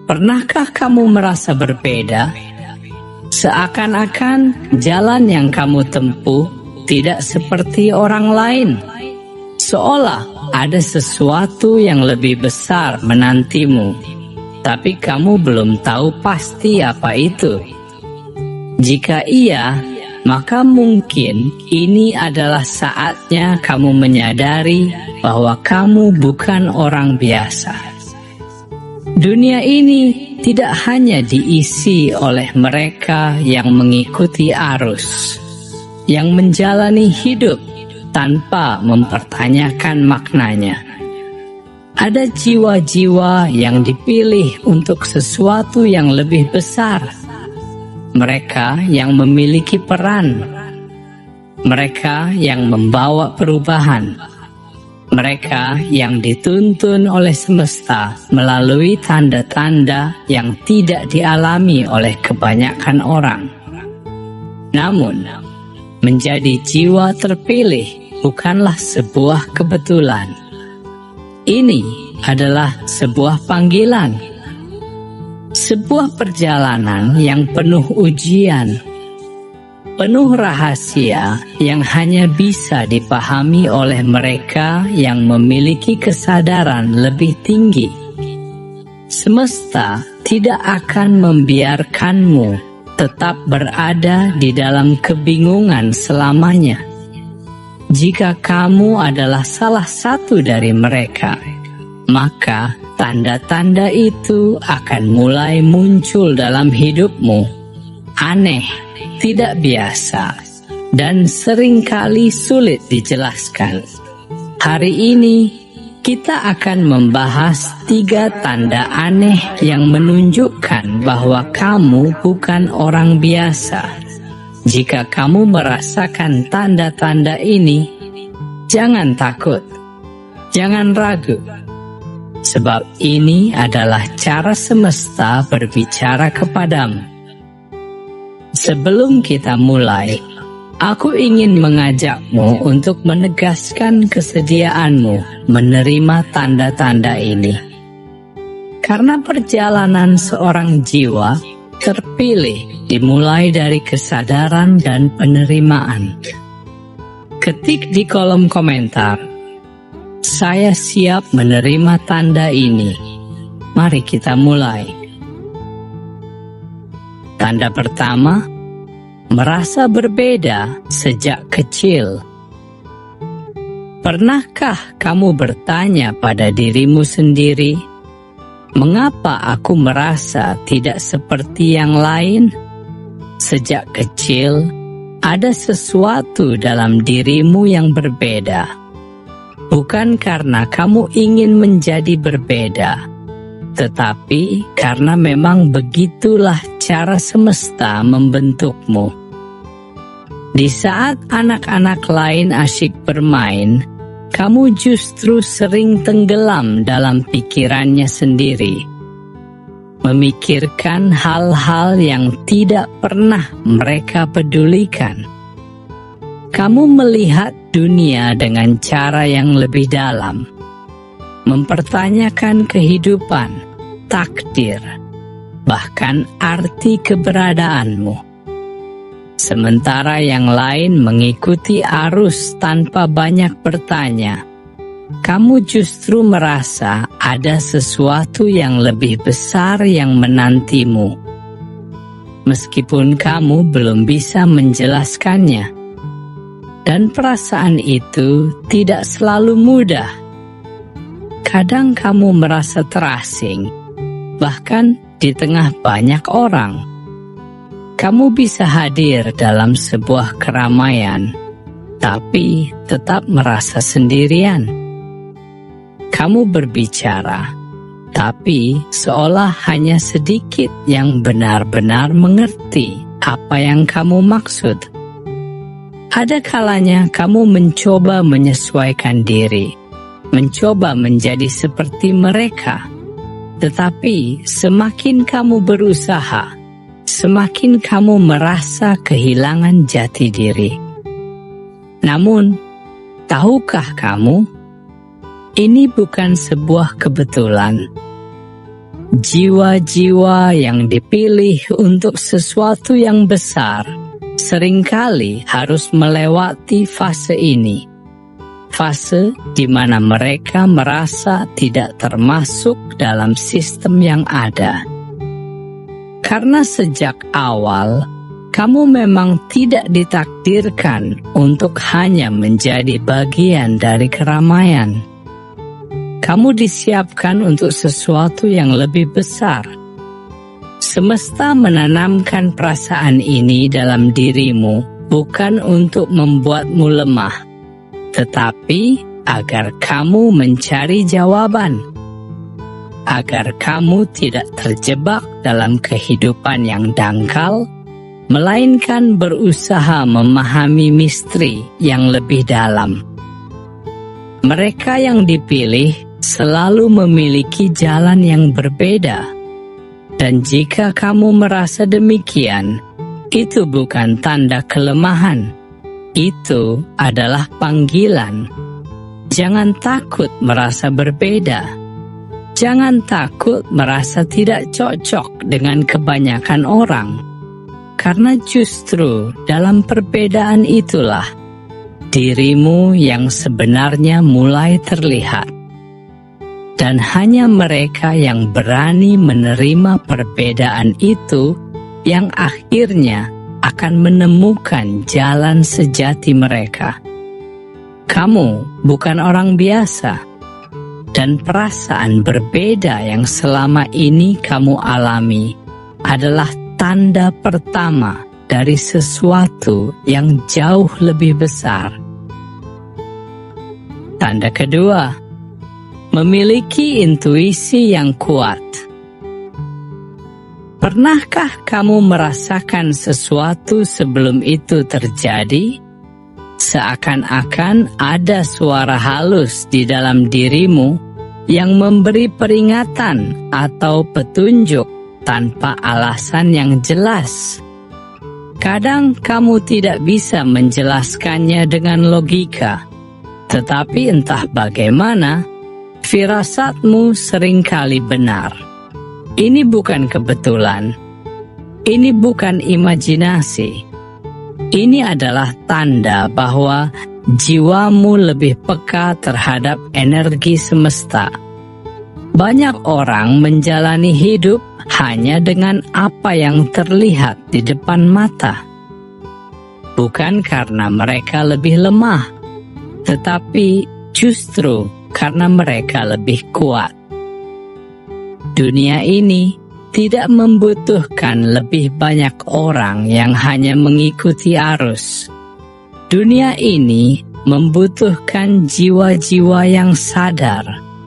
Pernahkah kamu merasa berbeda? Seakan-akan jalan yang kamu tempuh tidak seperti orang lain. Seolah ada sesuatu yang lebih besar menantimu, tapi kamu belum tahu pasti apa itu. Jika iya, maka mungkin ini adalah saatnya kamu menyadari bahwa kamu bukan orang biasa. Dunia ini tidak hanya diisi oleh mereka yang mengikuti arus, yang menjalani hidup tanpa mempertanyakan maknanya. Ada jiwa-jiwa yang dipilih untuk sesuatu yang lebih besar. Mereka yang memiliki peran, mereka yang membawa perubahan, mereka yang dituntun oleh semesta melalui tanda-tanda yang tidak dialami oleh kebanyakan orang. Namun, menjadi jiwa terpilih bukanlah sebuah kebetulan. Ini adalah sebuah panggilan, sebuah perjalanan yang penuh ujian, penuh rahasia yang hanya bisa dipahami oleh mereka yang memiliki kesadaran lebih tinggi. Semesta tidak akan membiarkanmu tetap berada di dalam kebingungan selamanya. Jika kamu adalah salah satu dari mereka, maka tanda-tanda itu akan mulai muncul dalam hidupmu. Aneh, tidak biasa, dan seringkali sulit dijelaskan. Hari ini, kita akan membahas 3 tanda aneh yang menunjukkan bahwa kamu bukan orang biasa. Jika kamu merasakan tanda-tanda ini, jangan takut, jangan ragu, sebab ini adalah cara semesta berbicara kepadamu. Sebelum kita mulai, aku ingin mengajakmu untuk menegaskan kesediaanmu menerima tanda-tanda ini. Karena perjalanan seorang jiwa terpilih dimulai dari kesadaran dan penerimaan. Ketik di kolom komentar, "Saya siap menerima tanda ini." Mari kita mulai. Tanda pertama, merasa berbeda sejak kecil. Pernahkah kamu bertanya pada dirimu sendiri, mengapa aku merasa tidak seperti yang lain? Sejak kecil, ada sesuatu dalam dirimu yang berbeda. Bukan karena kamu ingin menjadi berbeda, tetapi karena memang begitulah cara semesta membentukmu. Di saat anak-anak lain asyik bermain, kamu justru sering tenggelam dalam pikirannya sendiri, memikirkan hal-hal yang tidak pernah mereka pedulikan. Kamu melihat dunia dengan cara yang lebih dalam, mempertanyakan kehidupan, takdir, bahkan arti keberadaanmu. Sementara yang lain mengikuti arus tanpa banyak bertanya, kamu justru merasa ada sesuatu yang lebih besar yang menantimu. Meskipun kamu belum bisa menjelaskannya, dan perasaan itu tidak selalu mudah. Kadang kamu merasa terasing, bahkan di tengah banyak orang. Kamu bisa hadir dalam sebuah keramaian, tapi tetap merasa sendirian. Kamu berbicara, tapi seolah hanya sedikit yang benar-benar mengerti apa yang kamu maksud. Ada kalanya kamu mencoba menyesuaikan diri, mencoba menjadi seperti mereka. Tetapi semakin kamu berusaha, semakin kamu merasa kehilangan jati diri. Namun, tahukah kamu, ini bukan sebuah kebetulan. jiwa-jiwa yang dipilih untuk sesuatu yang besar seringkali harus melewati fase ini. Fase di mana mereka merasa tidak termasuk dalam sistem yang ada. Karena sejak awal, kamu memang tidak ditakdirkan untuk hanya menjadi bagian dari keramaian. Kamu disiapkan untuk sesuatu yang lebih besar. Semesta menanamkan perasaan ini dalam dirimu bukan untuk membuatmu lemah, tetapi agar kamu mencari jawaban. Agar kamu tidak terjebak dalam kehidupan yang dangkal, melainkan berusaha memahami misteri yang lebih dalam. Mereka yang dipilih selalu memiliki jalan yang berbeda. Dan jika kamu merasa demikian, itu bukan tanda kelemahan. Itu adalah panggilan. Jangan takut merasa berbeda. Jangan takut merasa tidak cocok dengan kebanyakan orang. Karena justru dalam perbedaan itulah dirimu yang sebenarnya mulai terlihat. Dan hanya mereka yang berani menerima perbedaan itu yang akhirnya akan menemukan jalan sejati mereka. Kamu bukan orang biasa, dan perasaan berbeda yang selama ini kamu alami adalah tanda pertama dari sesuatu yang jauh lebih besar. Tanda kedua, memiliki intuisi yang kuat. Pernahkah kamu merasakan sesuatu sebelum itu terjadi? Seakan-akan ada suara halus di dalam dirimu yang memberi peringatan atau petunjuk tanpa alasan yang jelas. Kadang kamu tidak bisa menjelaskannya dengan logika, tetapi entah bagaimana, firasatmu seringkali benar. Ini bukan kebetulan. Ini bukan imajinasi. Ini adalah tanda bahwa jiwamu lebih peka terhadap energi semesta. Banyak orang menjalani hidup hanya dengan apa yang terlihat di depan mata. Bukan karena mereka lebih lemah, tetapi justru karena mereka lebih kuat. Dunia ini tidak membutuhkan lebih banyak orang yang hanya mengikuti arus. Dunia ini membutuhkan jiwa-jiwa yang sadar,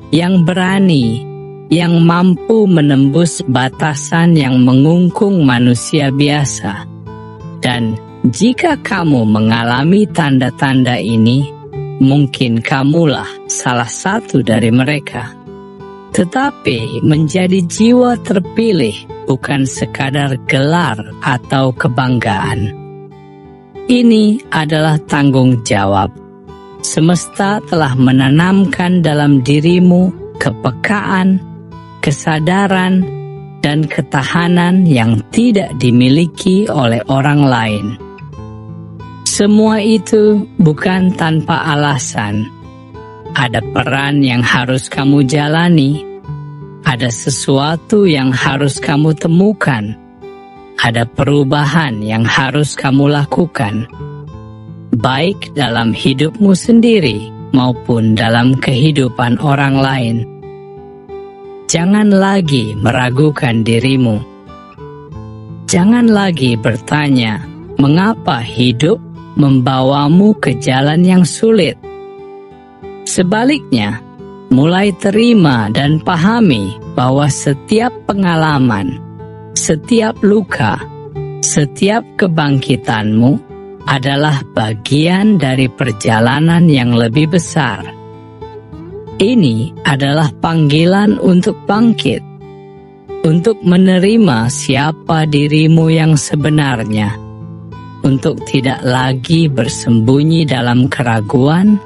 yang berani, yang mampu menembus batasan yang mengungkung manusia biasa. Dan jika kamu mengalami tanda-tanda ini, mungkin kamulah salah satu dari mereka. Tetapi menjadi jiwa terpilih bukan sekadar gelar atau kebanggaan. Ini adalah tanggung jawab. Semesta telah menanamkan dalam dirimu kepekaan, kesadaran, dan ketahanan yang tidak dimiliki oleh orang lain. Semua itu bukan tanpa alasan. Ada peran yang harus kamu jalani. Ada sesuatu yang harus kamu temukan. Ada perubahan yang harus kamu lakukan. Baik dalam hidupmu sendiri maupun dalam kehidupan orang lain. Jangan lagi meragukan dirimu. Jangan lagi bertanya, mengapa hidup membawamu ke jalan yang sulit? Sebaliknya, mulai terima dan pahami bahwa setiap pengalaman, setiap luka, setiap kebangkitanmu adalah bagian dari perjalanan yang lebih besar. Ini adalah panggilan untuk bangkit, untuk menerima siapa dirimu yang sebenarnya, untuk tidak lagi bersembunyi dalam keraguan,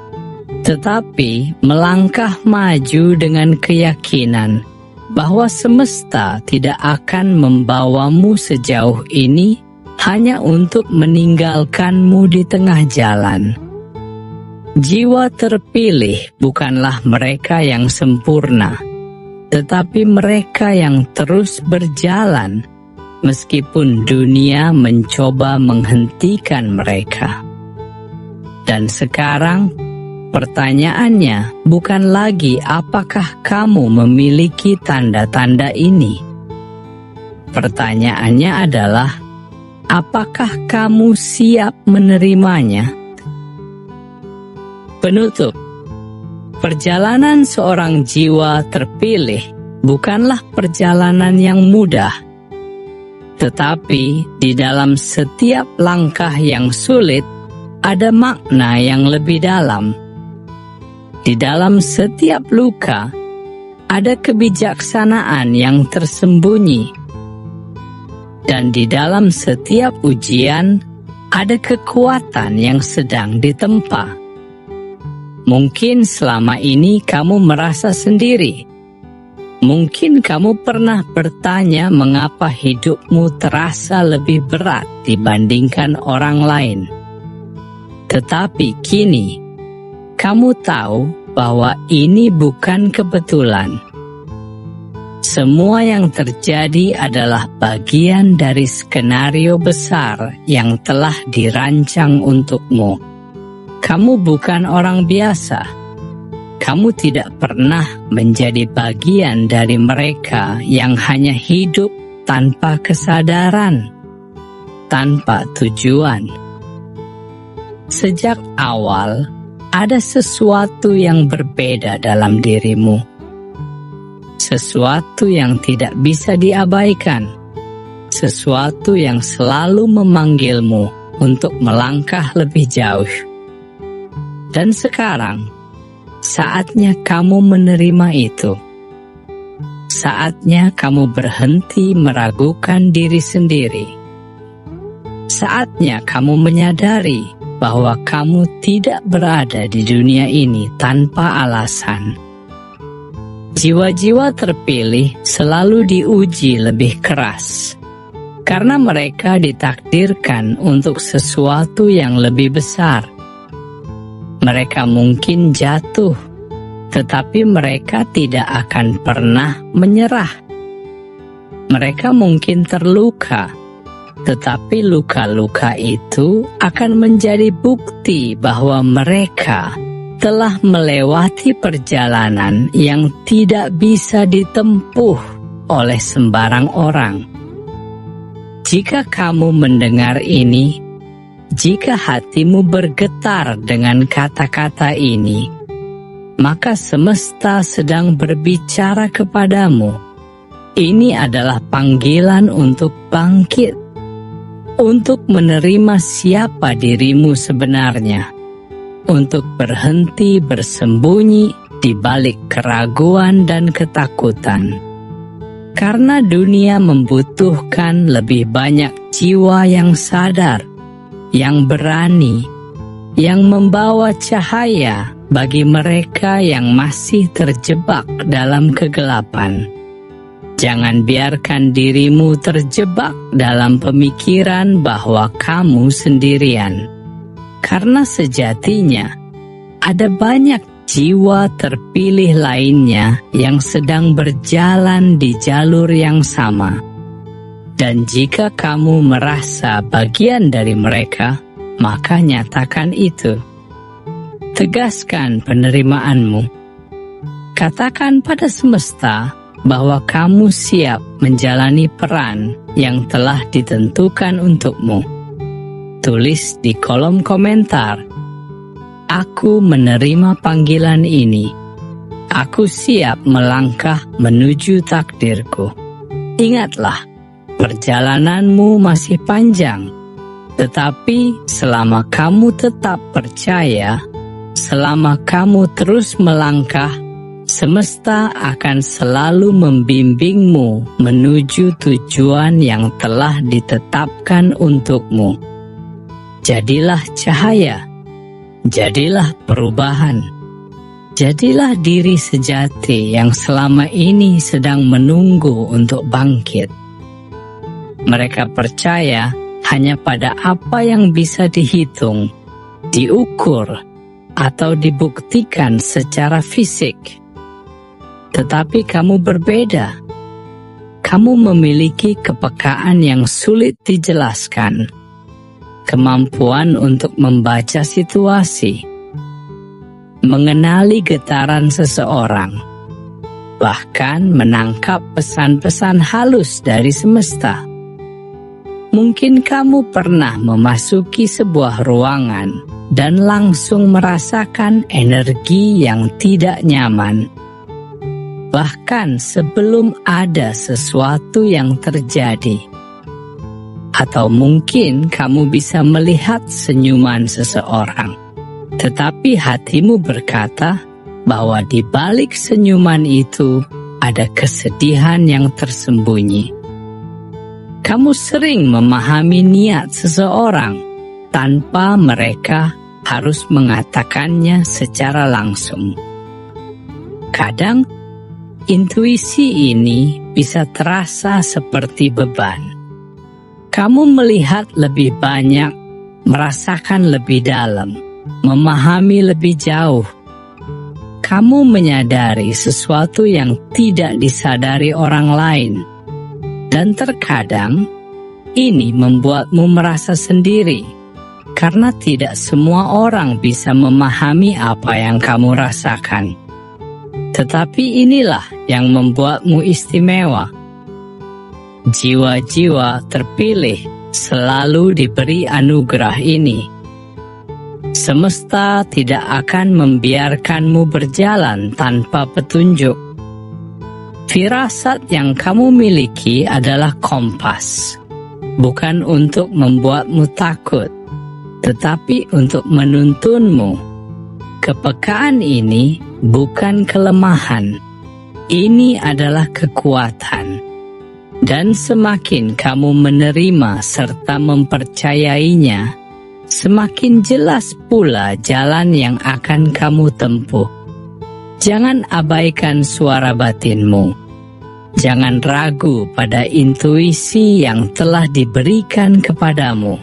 tetapi melangkah maju dengan keyakinan bahwa semesta tidak akan membawamu sejauh ini hanya untuk meninggalkanmu di tengah jalan. Jiwa terpilih bukanlah mereka yang sempurna, tetapi mereka yang terus berjalan meskipun dunia mencoba menghentikan mereka. Dan sekarang, pertanyaannya bukan lagi apakah kamu memiliki tanda-tanda ini. Pertanyaannya adalah, apakah kamu siap menerimanya? Penutup. Perjalanan seorang jiwa terpilih bukanlah perjalanan yang mudah. Tetapi di dalam setiap langkah yang sulit, ada makna yang lebih dalam. Di dalam setiap luka, ada kebijaksanaan yang tersembunyi. Dan di dalam setiap ujian, ada kekuatan yang sedang ditempa. Mungkin selama ini kamu merasa sendiri. Mungkin kamu pernah bertanya mengapa hidupmu terasa lebih berat dibandingkan orang lain. Tetapi kini, kamu tahu bahwa ini bukan kebetulan. Semua yang terjadi adalah bagian dari skenario besar yang telah dirancang untukmu. Kamu bukan orang biasa. Kamu tidak pernah menjadi bagian dari mereka yang hanya hidup tanpa kesadaran, tanpa tujuan. Sejak awal, ada sesuatu yang berbeda dalam dirimu. Sesuatu yang tidak bisa diabaikan. Sesuatu yang selalu memanggilmu untuk melangkah lebih jauh. Dan sekarang, saatnya kamu menerima itu. Saatnya kamu berhenti meragukan diri sendiri. Saatnya kamu menyadari bahwa kamu tidak berada di dunia ini tanpa alasan. Jiwa-jiwa terpilih selalu diuji lebih keras, karena mereka ditakdirkan untuk sesuatu yang lebih besar. Mereka mungkin jatuh, tetapi mereka tidak akan pernah menyerah. Mereka mungkin terluka, tetapi luka-luka itu akan menjadi bukti bahwa mereka telah melewati perjalanan yang tidak bisa ditempuh oleh sembarang orang. Jika kamu mendengar ini, jika hatimu bergetar dengan kata-kata ini, maka semesta sedang berbicara kepadamu. Ini adalah panggilan untuk bangkit, untuk menerima siapa dirimu sebenarnya, untuk berhenti bersembunyi di balik keraguan dan ketakutan. Karena dunia membutuhkan lebih banyak jiwa yang sadar, yang berani, yang membawa cahaya bagi mereka yang masih terjebak dalam kegelapan. Jangan biarkan dirimu terjebak dalam pemikiran bahwa kamu sendirian. Karena sejatinya, ada banyak jiwa terpilih lainnya yang sedang berjalan di jalur yang sama. Dan jika kamu merasa bagian dari mereka, maka nyatakan itu. Tegaskan penerimaanmu. Katakan pada semesta bahwa kamu siap menjalani peran yang telah ditentukan untukmu. Tulis di kolom komentar, "Aku menerima panggilan ini. Aku siap melangkah menuju takdirku." Ingatlah, perjalananmu masih panjang, tetapi selama kamu tetap percaya, selama kamu terus melangkah, semesta akan selalu membimbingmu menuju tujuan yang telah ditetapkan untukmu. Jadilah cahaya, jadilah perubahan, Jadilah diri sejati yang selama ini sedang menunggu untuk bangkit. Mereka percaya hanya pada apa yang bisa dihitung, diukur, atau dibuktikan secara fisik. Tetapi kamu berbeda. Kamu memiliki kepekaan yang sulit dijelaskan, kemampuan untuk membaca situasi, mengenali getaran seseorang, bahkan menangkap pesan-pesan halus dari semesta. Mungkin kamu pernah memasuki sebuah ruangan dan langsung merasakan energi yang tidak nyaman. Bahkan sebelum ada sesuatu yang terjadi. Atau mungkin kamu bisa melihat senyuman seseorang, tetapi hatimu berkata bahwa di balik senyuman itu ada kesedihan yang tersembunyi. Kamu sering memahami niat seseorang tanpa mereka harus mengatakannya secara langsung. Kadang, intuisi ini bisa terasa seperti beban. Kamu melihat lebih banyak, merasakan lebih dalam, memahami lebih jauh. Kamu menyadari sesuatu yang tidak disadari orang lain. Dan terkadang, ini membuatmu merasa sendiri, karena tidak semua orang bisa memahami apa yang kamu rasakan. Tetapi inilah yang membuatmu istimewa. Jiwa-jiwa terpilih selalu diberi anugerah ini. Semesta tidak akan membiarkanmu berjalan tanpa petunjuk. Firasat yang kamu miliki adalah kompas, bukan untuk membuatmu takut, tetapi untuk menuntunmu. Kepekaan ini bukan kelemahan, ini adalah kekuatan. Dan semakin kamu menerima serta mempercayainya, semakin jelas pula jalan yang akan kamu tempuh. Jangan abaikan suara batinmu. Jangan ragu pada intuisi yang telah diberikan kepadamu.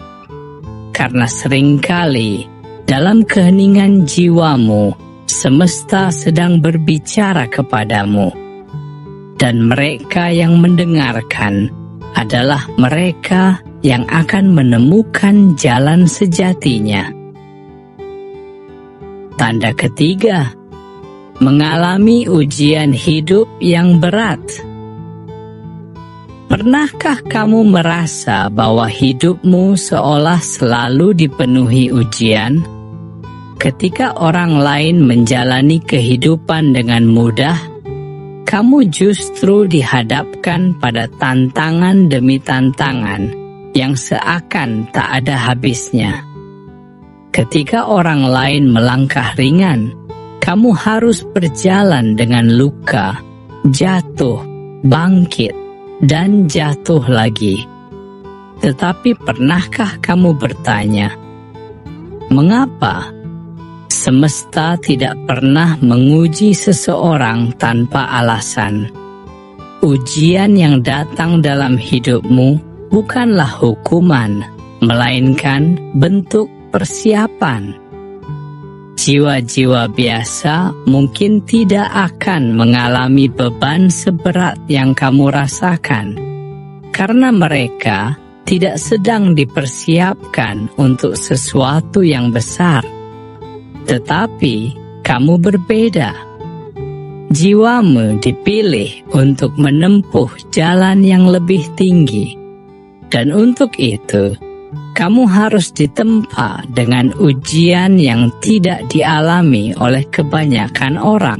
Karena seringkali dalam keheningan jiwamu, semesta sedang berbicara kepadamu. Dan mereka yang mendengarkan adalah mereka yang akan menemukan jalan sejatinya. Tanda ketiga, mengalami ujian hidup yang berat. Pernahkah kamu merasa bahwa hidupmu seolah selalu dipenuhi ujian? Ketika orang lain menjalani kehidupan dengan mudah, kamu justru dihadapkan pada tantangan demi tantangan yang seakan tak ada habisnya. Ketika orang lain melangkah ringan, kamu harus berjalan dengan luka, jatuh, bangkit, dan jatuh lagi. Tetapi pernahkah kamu bertanya, mengapa semesta tidak pernah menguji seseorang tanpa alasan? Ujian yang datang dalam hidupmu bukanlah hukuman, melainkan bentuk persiapan. Jiwa-jiwa biasa mungkin tidak akan mengalami beban seberat yang kamu rasakan, karena mereka tidak sedang dipersiapkan untuk sesuatu yang besar. Tetapi kamu berbeda. Jiwamu dipilih untuk menempuh jalan yang lebih tinggi, dan untuk itu kamu harus ditempa dengan ujian yang tidak dialami oleh kebanyakan orang.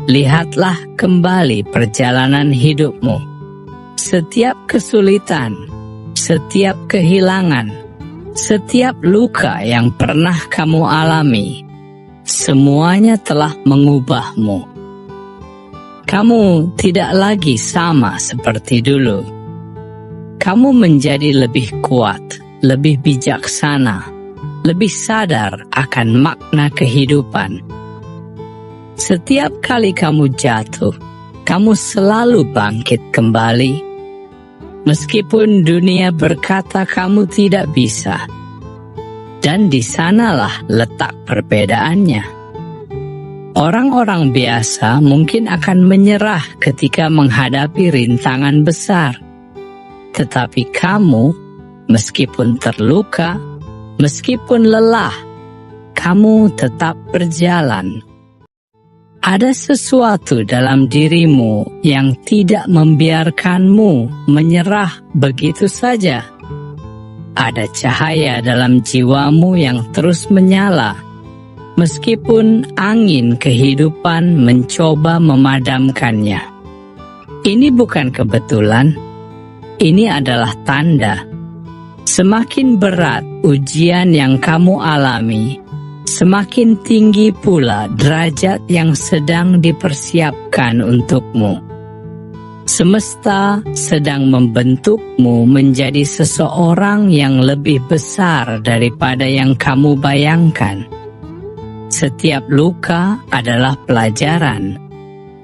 Lihatlah kembali perjalanan hidupmu. Setiap kesulitan, setiap kehilangan, setiap luka yang pernah kamu alami, semuanya telah mengubahmu. Kamu tidak lagi sama seperti dulu. Kamu menjadi lebih kuat, lebih bijaksana, lebih sadar akan makna kehidupan. Setiap kali kamu jatuh, kamu selalu bangkit kembali. Meskipun dunia berkata kamu tidak bisa. Dan di sanalah letak perbedaannya. Orang-orang biasa mungkin akan menyerah ketika menghadapi rintangan besar. Tetapi kamu, meskipun terluka, meskipun lelah, kamu tetap berjalan. Ada sesuatu dalam dirimu yang tidak membiarkanmu menyerah begitu saja. Ada cahaya dalam jiwamu yang terus menyala, meskipun angin kehidupan mencoba memadamkannya. Ini bukan kebetulan, ini adalah tanda. Semakin berat ujian yang kamu alami, semakin tinggi pula derajat yang sedang dipersiapkan untukmu. Semesta sedang membentukmu menjadi seseorang yang lebih besar daripada yang kamu bayangkan. Setiap luka adalah pelajaran.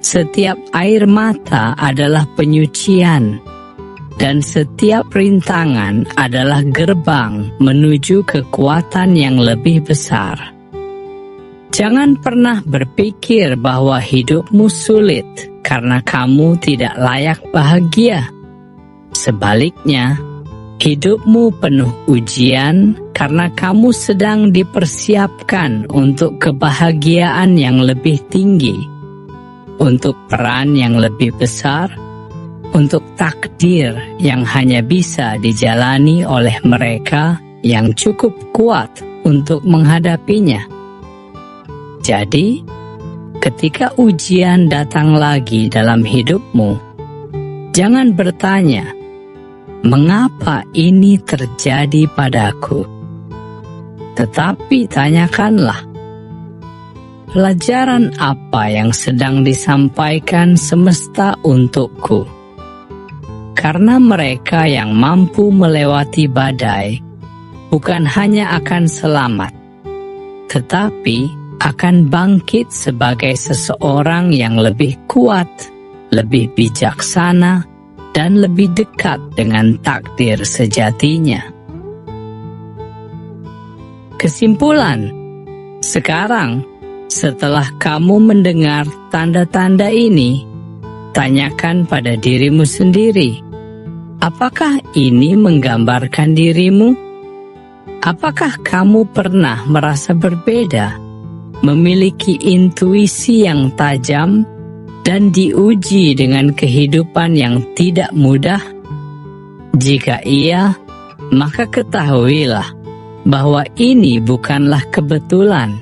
Setiap air mata adalah penyucian. Dan setiap rintangan adalah gerbang menuju kekuatan yang lebih besar. Jangan pernah berpikir bahwa hidupmu sulit karena kamu tidak layak bahagia. Sebaliknya, hidupmu penuh ujian karena kamu sedang dipersiapkan untuk kebahagiaan yang lebih tinggi, untuk peran yang lebih besar, untuk takdir yang hanya bisa dijalani oleh mereka yang cukup kuat untuk menghadapinya. Jadi, ketika ujian datang lagi dalam hidupmu, jangan bertanya, "Mengapa ini terjadi padaku?" Tetapi tanyakanlah, "Pelajaran apa yang sedang disampaikan semesta untukku?" Karena mereka yang mampu melewati badai bukan hanya akan selamat, tetapi akan bangkit sebagai seseorang yang lebih kuat, lebih bijaksana, dan lebih dekat dengan takdir sejatinya. Kesimpulan, sekarang setelah kamu mendengar tanda-tanda ini, tanyakan pada dirimu sendiri, apakah ini menggambarkan dirimu? Apakah kamu pernah merasa berbeda? Memiliki intuisi yang tajam, dan diuji dengan kehidupan yang tidak mudah? Jika iya, maka ketahuilah bahwa ini bukanlah kebetulan.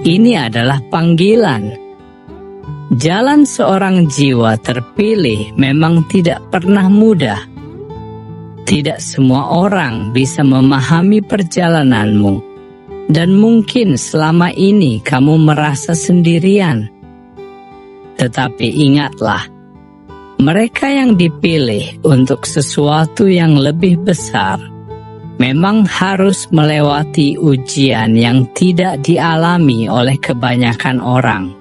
Ini adalah panggilan. Jalan seorang jiwa terpilih memang tidak pernah mudah. Tidak semua orang bisa memahami perjalananmu. Dan mungkin selama ini kamu merasa sendirian. Tetapi ingatlah, mereka yang dipilih untuk sesuatu yang lebih besar memang harus melewati ujian yang tidak dialami oleh kebanyakan orang.